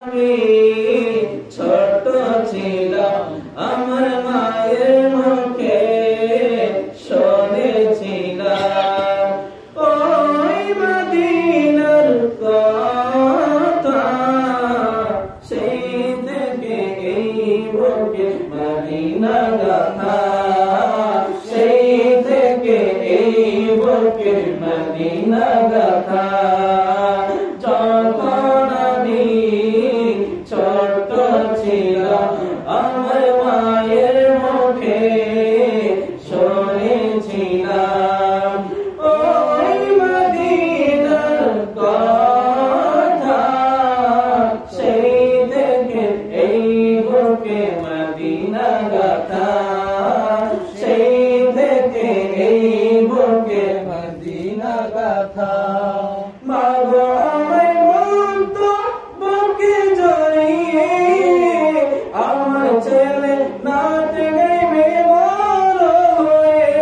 আমি ছোট ছিলাম আমার মায়ের মুখে শুনেছিলাম ওই মদিনার কথা সেই থেকে এই বুকে মদিনা গাথা সেই থেকে এই বুকে মদিনা গাথা আমার মায়ের মুখে শুনেছিলাম ওই মদিনার কথা সেই থেকে এই বুকে মদিনা গাথা সেই থেকে এই বুকে মদিনা গাথা মাগো আমায় বলতো বুকে জড়িয়ে আমার ছেলে নাচে গাইবে বড় হয়ে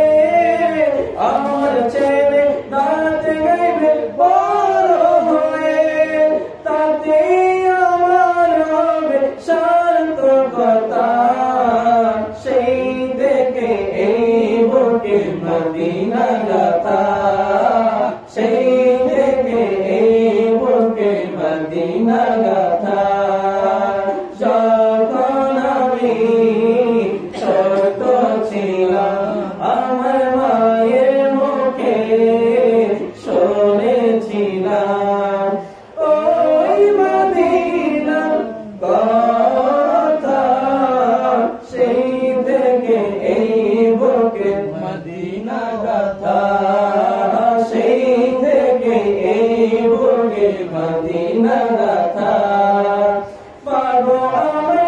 আমার ছেলে নাচে গাইবে বড় হয়ে তাতে আমার হবে সার্থকতা সেই থেকে এই বুকে মদিনা গাথা সেই থেকে এই বুকে মদিনা গাথা ছোট ছিলাম আমার মায়ের মুখে শুনেছিলাম ওই মদিনার কথা সেই থেকে এই বুকে মদিনা গাথা সেই থেকে এই বুকে মদিনা গাথা পাগো আমার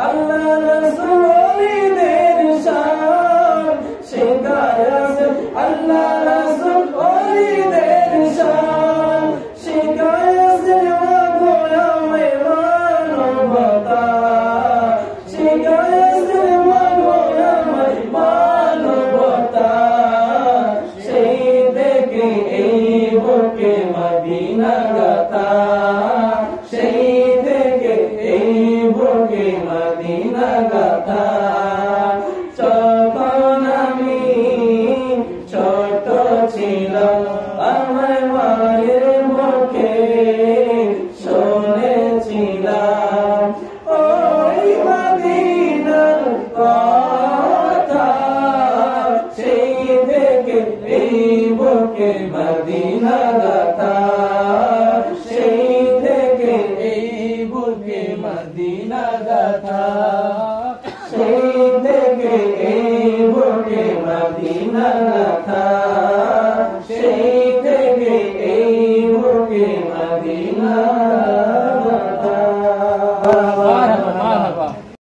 আল্লাহ রাসূলের শান শিখায়াস আল্লাহ রাসূলের শান শিখায়াস মাগো আমায় মানবতা শিখায়াস মাগো আমায় মানবতা সেই থেকে এই বুকে মদিনা গাথা সেই থেকে এই বুকে মদিনা গাথা যখন আমি ছোট ছিলাম আমার মায়ের মুখে শুনেছিলাম ওই মদিনার কথা সেই থেকে এই বুকে মদিনা গাথা সেই থেকে এই বুকে মদিনা গাথা সেই থেকে এই বুকে মদিনা গাথা সেই থেকে এই বুকে মদিনা